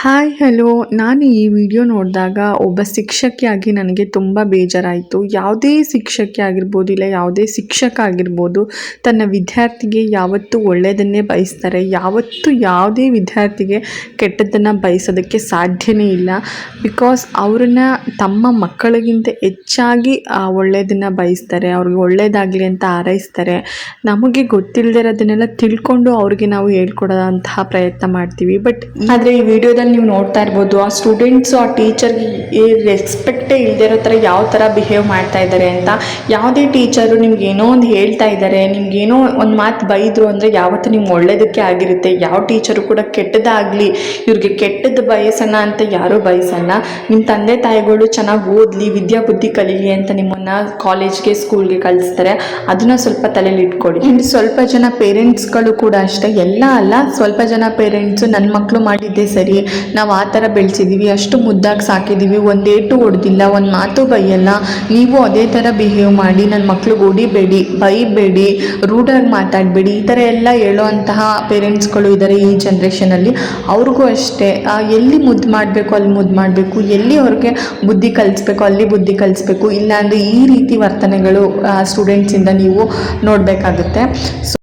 Hi hello. ನಾನು ಈ video ನೋಡಿದಾಗ ಒಬ್ಬ ಶಿಕ್ಷಕಿಯಾಗಿ ನನಗೆ ತುಂಬ ಬೇಜಾರಾಯಿತು. ಯಾವುದೇ ಶಿಕ್ಷಕಿ ಆಗಿರ್ಬೋದು, ಇಲ್ಲ ಯಾವುದೇ ಶಿಕ್ಷಕ ಆಗಿರ್ಬೋದು, ತನ್ನ ವಿದ್ಯಾರ್ಥಿಗೆ ಯಾವತ್ತೂ ಒಳ್ಳೆಯದನ್ನೇ ಬಯಸ್ತಾರೆ. ಯಾವತ್ತೂ ಯಾವುದೇ ವಿದ್ಯಾರ್ಥಿಗೆ ಕೆಟ್ಟದ್ದನ್ನು ಬಯಸೋದಕ್ಕೆ ಸಾಧ್ಯವೇ ಇಲ್ಲ. ಬಿಕಾಸ್ ಅವ್ರನ್ನ ತಮ್ಮ ಮಕ್ಕಳಿಗಿಂತ ಹೆಚ್ಚಾಗಿ ಒಳ್ಳೆಯದನ್ನು ಬಯಸ್ತಾರೆ. ಅವ್ರಿಗೆ ಒಳ್ಳೆಯದಾಗಲಿ ಅಂತ ಹಾರೈಸ್ತಾರೆ. ನಮಗೆ ಗೊತ್ತಿಲ್ಲದಿರೋದನ್ನೆಲ್ಲ ತಿಳ್ಕೊಂಡು ಅವ್ರಿಗೆ ನಾವು ಹೇಳ್ಕೊಡೋಂತಹ ಪ್ರಯತ್ನ ಮಾಡ್ತೀವಿ. ಬಟ್ ಆದರೆ ಈ ವಿಡಿಯೋದಲ್ಲಿ ನೀವು ನೋಡ್ತಾ ಇರ್ಬೋದು, ಆ ಸ್ಟೂಡೆಂಟ್ಸು ಆ ಟೀಚರ್ಗೆ ರೆಸ್ಪೆಕ್ಟೇ ಇಲ್ಲದೆ ಇರೋ ಥರ ಯಾವ ಥರ ಬಿಹೇವ್ ಮಾಡ್ತಾ ಇದ್ದಾರೆ ಅಂತ. ಯಾವುದೇ ಟೀಚರು ನಿಮ್ಗೆ ಏನೋ ಒಂದು ಹೇಳ್ತಾ ಇದ್ದಾರೆ, ನಿಮ್ಗೆ ಏನೋ ಒಂದು ಮಾತು ಬೈದರು ಅಂದರೆ ಯಾವತ್ತೂ ನಿಮ್ಗೆ ಒಳ್ಳೇದಕ್ಕೆ ಆಗಿರುತ್ತೆ. ಯಾವ ಟೀಚರು ಕೂಡ ಕೆಟ್ಟದಾಗಲಿ, ಇವ್ರಿಗೆ ಕೆಟ್ಟದ್ದು ಬಯಸೋಣ ಅಂತ ಯಾರೂ ಬಯಸಲ್ಲ. ನಿಮ್ಮ ತಂದೆ ತಾಯಿಗಳು ಚೆನ್ನಾಗಿ ಓದಲಿ, ವಿದ್ಯಾಬುದ್ಧಿ ಕಲೀಲಿ ಅಂತ ನಿಮ್ಮನ್ನು ಕಾಲೇಜ್ಗೆ ಸ್ಕೂಲ್ಗೆ ಕಳಿಸ್ತಾರೆ. ಅದನ್ನು ಸ್ವಲ್ಪ ತಲೆಯಲ್ಲಿ ಇಟ್ಕೊಳ್ಳಿ. ಆ್ಯಂಡ್ ಸ್ವಲ್ಪ ಜನ ಪೇರೆಂಟ್ಸ್ಗಳು ಕೂಡ ಅಷ್ಟೇ, ಎಲ್ಲ ಅಲ್ಲ, ಸ್ವಲ್ಪ ಜನ ಪೇರೆಂಟ್ಸು ನನ್ನ ಮಕ್ಕಳು ಮಾಡಿದ್ದೇ ಸರಿ, ನಾವು ಆ ಥರ ಬೆಳೆಸಿದ್ದೀವಿ, ಅಷ್ಟು ಮುದ್ದಾಗಿ ಸಾಕಿದ್ದೀವಿ, ಒಂದೇಟು ಹೊಡೆದಿಲ್ಲ, ಒಂದು ಮಾತು ಬೈಯಲ್ಲ, ನೀವು ಅದೇ ಥರ ಬಿಹೇವ್ ಮಾಡಿ, ನನ್ನ ಮಕ್ಳಿಗೆ ಹೊಡಿಬೇಡಿ, ಬೈಬೇಡಿ, ರೂಡಾಗಿ ಮಾತಾಡಬೇಡಿ, ಈ ಥರ ಎಲ್ಲ ಹೇಳೋ ಅಂತಹ ಪೇರೆಂಟ್ಸ್ಗಳು ಇದ್ದಾರೆ ಈ ಜನ್ರೇಷನಲ್ಲಿ. ಅವ್ರಿಗೂ ಅಷ್ಟೇ, ಎಲ್ಲಿ ಮುದ್ದು ಮಾಡಬೇಕು ಅಲ್ಲಿ ಮುದ್ದು ಮಾಡಬೇಕು, ಎಲ್ಲಿ ಅವ್ರಿಗೆ ಬುದ್ಧಿ ಕಲಿಸ್ಬೇಕು ಅಲ್ಲಿ ಬುದ್ಧಿ ಕಲಿಸ್ಬೇಕು. ಇಲ್ಲಾಂದರೆ ಈ ರೀತಿ ವರ್ತನೆಗಳು ಸ್ಟೂಡೆಂಟ್ಸಿಂದ ನೀವು ನೋಡಬೇಕಾಗುತ್ತೆ. ಸೊ